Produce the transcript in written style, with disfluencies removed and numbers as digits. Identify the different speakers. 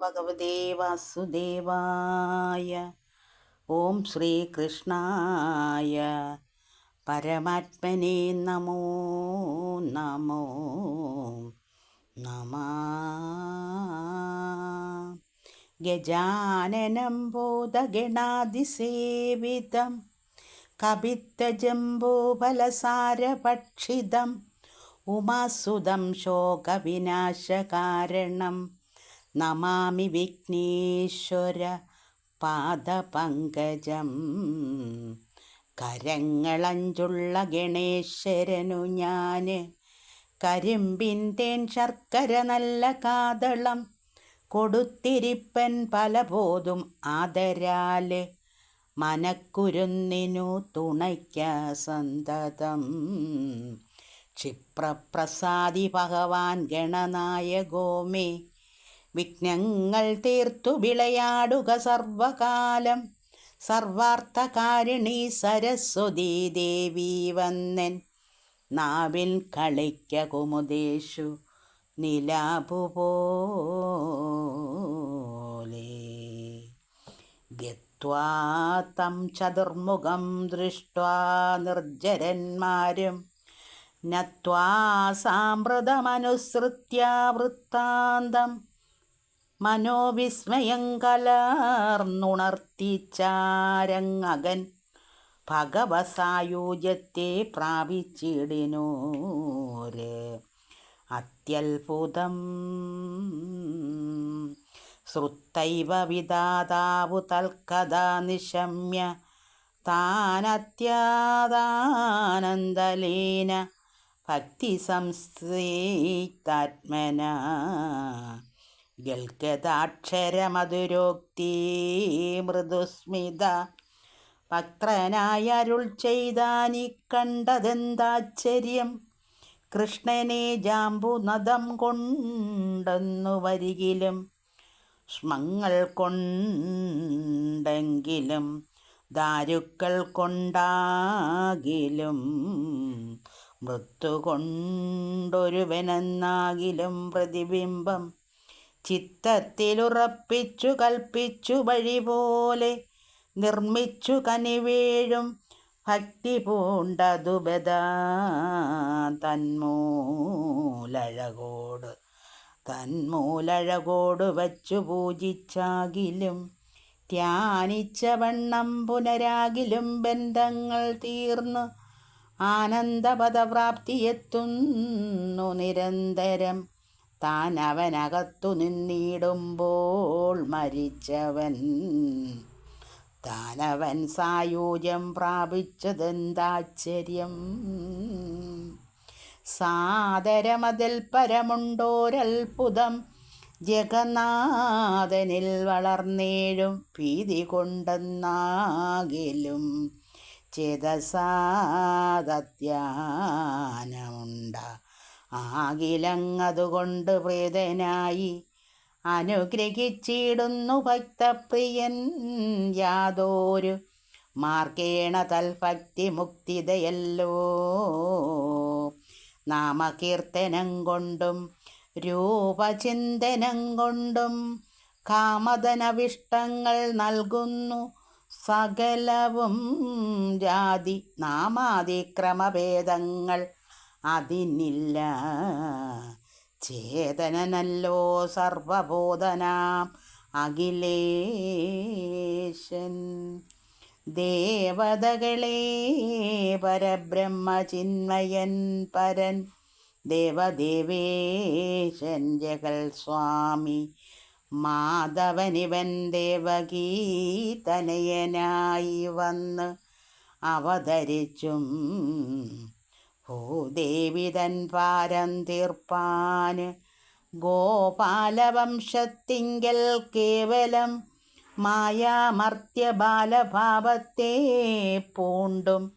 Speaker 1: ഭഗവതേ വാസുദേവായ. ഓം ശ്രീകൃഷ്ണായ പരമാത്മനേ നമോ നമോ നമ. ഗജാനനം ഭൂതഗണാതിസേവിതം കപിത്തജംബൂഫലസാരഭക്ഷിതം ഉമാസുതം ശോകവിനാശകാരണം നമാമി വിഘ്നേശ്വര പാദപങ്കജം. കരങ്ങളഞ്ചുള്ള ഗണേശ്വരനു ഞാൻ കരിമ്പിൻ തേൻ ശർക്കര നല്ല കാതളം കൊടുത്തിരിപ്പൻ പലപോതും ആദരാല് മനക്കുരുന്നിനു തുണയ്ക്ക സന്തതം. ക്ഷിപ്രപ്രസാദി ഭഗവാൻ ഗണനായകോമേ വിഘ്നങ്ങൾ തീർത്തു വിളയാടുക സർവകാലം. സർവാർത്ഥകാരിണി സരസ്വതീ ദേവി വന്നൻ നാവിൽ കളിക്ക കുമുദേഷു നിലാപുപോലെ. ഗത്വാ തം ചതുർമുഖം ദൃഷ്ട്വാ നിർജ്ജരന്മാരും നത്വാ സാമ്പ്രതമനുസൃത്യ വൃത്താന്തം മനോവിസ്മയം കലർന്നുണർത്തിച്ചാരങ്ങകൻ ഭഗവസായൂജ്യത്തെ പ്രാപിച്ചിടിനോര് അത്യത്ഭുതം. ശ്രുത്തൈവ വിദാതാവു തൽക്കഥാ നിശമ്യ താനത്യാദാനന്ദലേന ഭക്തി സംസ്ഥിതാത്മന ഗൽഗതാക്ഷരമധുരോക്തി മൃദുസ്മിത. ഭക്തനായ അരുൾ ചെയ്താനി കണ്ടതെന്താശ്ചര്യം. കൃഷ്ണനെ ജാമ്പുനദം കൊണ്ടെന്നു വരികിലും സ്മങ്ങൾ കൊണ്ടെങ്കിലും ദാരുക്കൾ കൊണ്ടാകിലും മൃത്യു കൊണ്ടൊരുവനെന്നാകിലും പ്രതിബിംബം ചിത്തത്തിലുറപ്പിച്ചു കൽപ്പിച്ചു വഴി പോലെ നിർമ്മിച്ചു കനിവേഴും ഭക്തി പൂണ്ടതുബദാ തന്മൂലഴകോട് വച്ചു പൂജിച്ചാകിലും ധ്യാനിച്ച വണ്ണം പുനരാകിലും ബന്ധങ്ങൾ തീർന്നു ആനന്ദപദപ്രാപ്തിയെത്തുന്നു നിരന്തരം. താൻ അവനകത്തു നിന്നിടുമ്പോൾ മരിച്ചവൻ താനവൻ സായൂജ്യം പ്രാപിച്ചതെന്താശ്ചര്യം. സാദരമതിൽ പരമുണ്ടോരത്ഭുതം ജഗന്നാഥനിൽ വളർന്നേഴും ഭീതി കൊണ്ടെന്നാകിലും ചേതസാദത്യാനമുണ്ട ആകിലങ്ങതുകൊണ്ട് പ്രീതനായി അനുഗ്രഹിച്ചിടുന്നു ഭക്തപ്രിയൻ യാതൊരു മാർഗേണ തൽഭക്തി മുക്തിതയല്ലോ. നാമകീർത്തനം കൊണ്ടും രൂപചിന്തനം കൊണ്ടും കാമദനവിഷ്ടങ്ങൾ നൽകുന്നു സകലവും. ജാതി നാമാതിക്രമഭേദങ്ങൾ അതിനില്ല. ചേതനനല്ലോ സർവബോധനാം അഖിലേശൻ. ദേവതകളെ പരബ്രഹ്മചിന്മയൻ പരൻ ദേവദേവേശൻ ജഗൽ സ്വാമി മാധവനിവൻ ദേവകീതനയനായി വന്ന് അവതരിച്ചും ഭൂദേവിതൻ പാരം തീർപ്പാന് ഗോപാലവംശത്തിങ്കൽ കേവലം മായാമർത്യ ബാലഭാവത്തെ പൂണ്ടും